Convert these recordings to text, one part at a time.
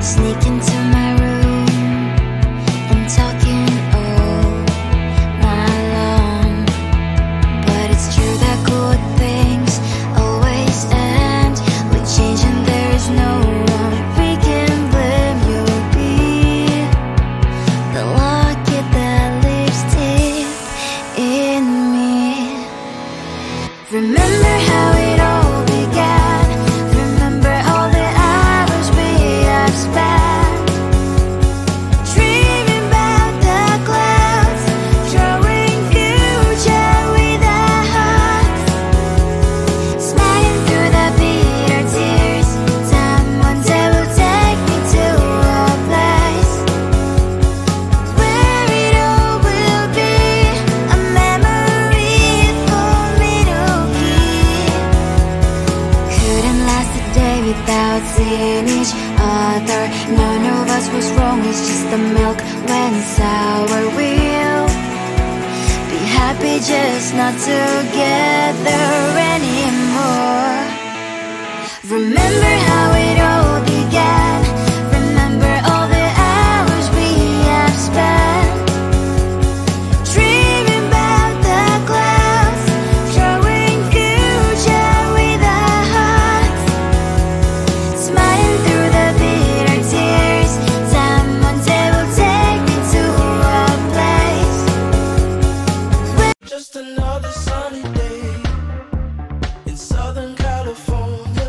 Sneak into my room and talking all night long. But it's true that good things always end with change, and there is no one we can blame. You'll be the locket that lives deep in me. Remember how it all began. Remember all the hours we have spent dreaming about the clouds, drawing future with our hearts, smiling through the bitter tears. Time one day will take me to a place where it all will be a memory for me to keep. Couldn't last a day without seeing each other. None of us was wrong, it's just the milk went sour. We'll be happy just not together anymore. Remember how it all began. Remember all the hours we have spent dreaming about the clouds, drawing future with our hearts, smiling through the bitter tears. Time one day will take me to a place where Just another sunny day in Southern California.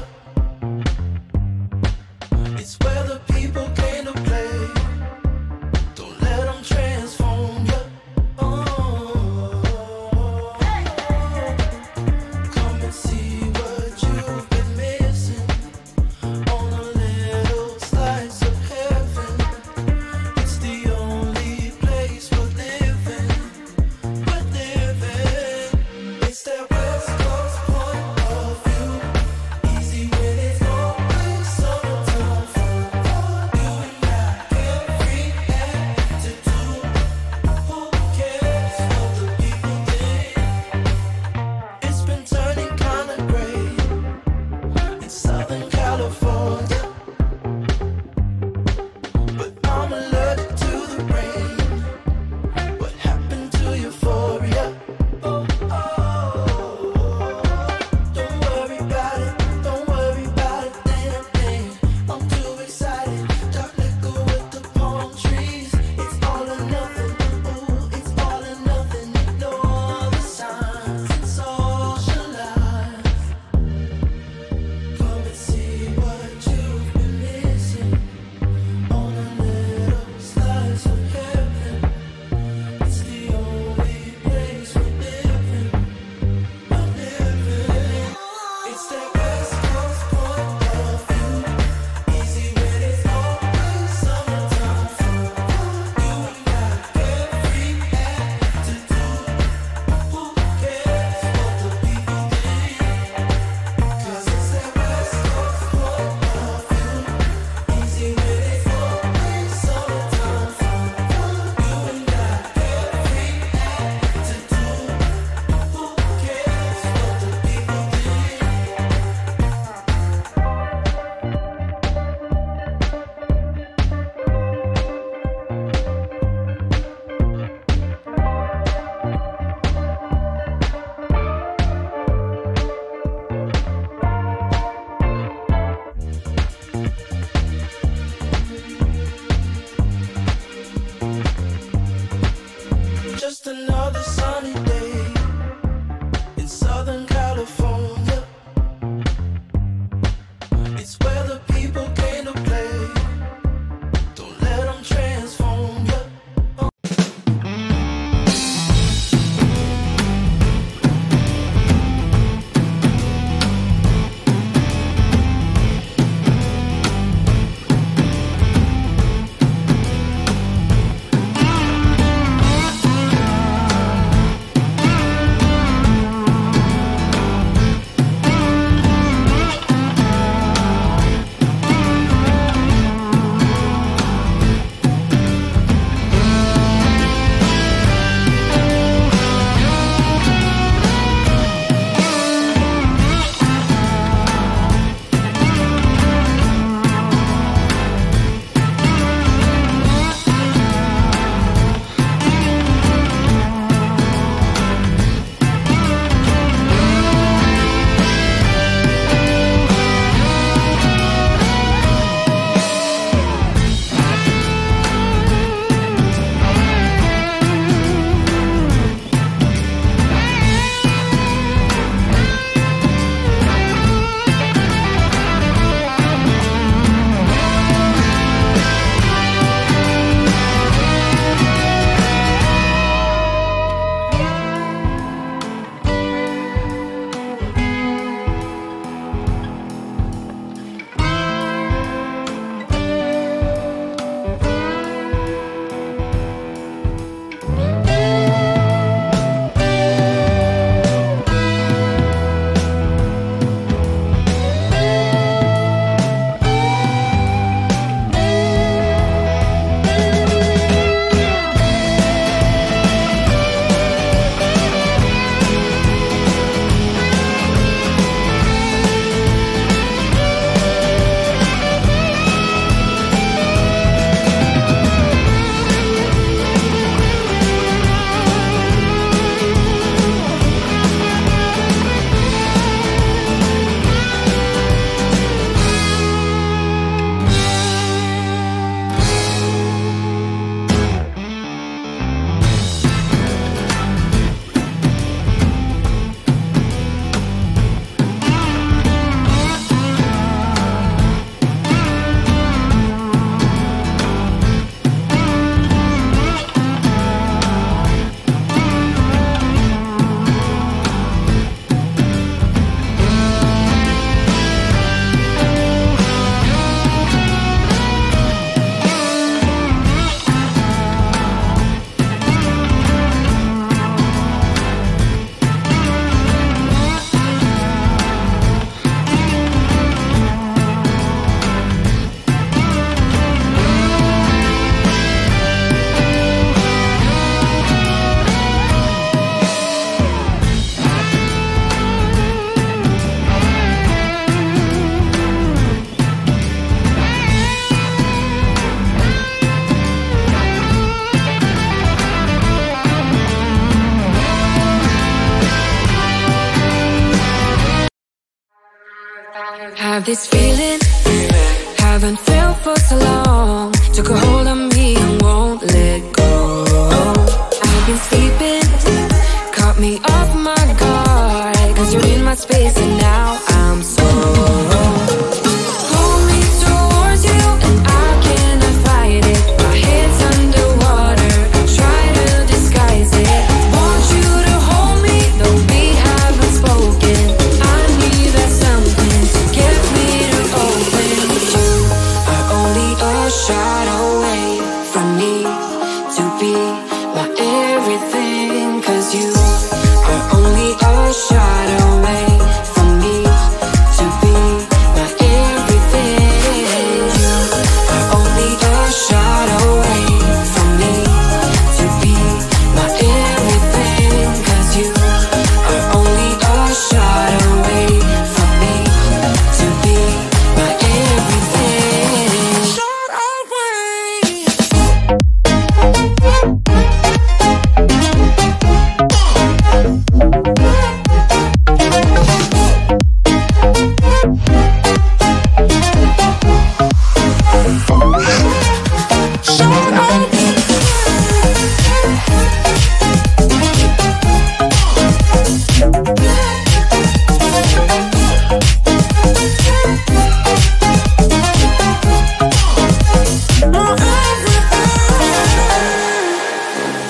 have this feeling, haven't felt for so long. Took a hold of me and won't let go. I've been sleeping, caught me off my guard, 'cause you're in my space and now I'm so pull me towards you and I cannot fight it. My head's underwater, I try to disguise it. Want you to hold me, though we haven't spoken. I need that something to get me to open. You are only a shot away from me to be my everything, 'cause you are only a shot away from me to be my everything. You are only a shot away from me to be my everything, 'cause you are only a shot away from me to be my everything. Shot away.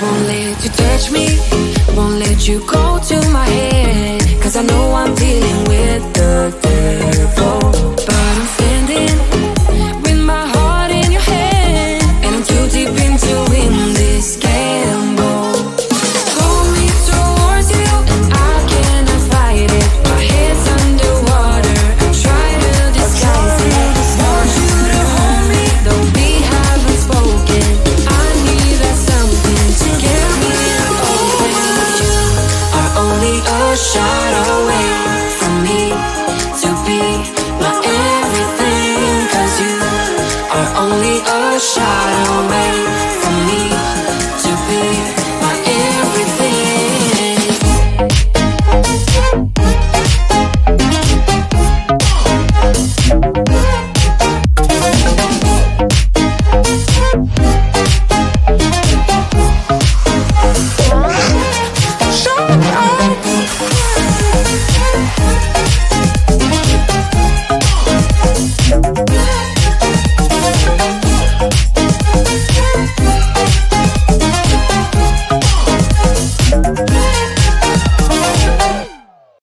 Won't let you touch me, won't let you go to my head, 'cause I know I'm dealing with the devil. But I'm standing with my heart in your hand, and I'm too deep into win this gamble. Pull me towards you and I cannot fight it. My head's underwater, I try to disguise it. Want you to hold me, though we haven't spoken. I need that something to get me open. You are only a shot away from me to be my everything, 'cause you are only a shot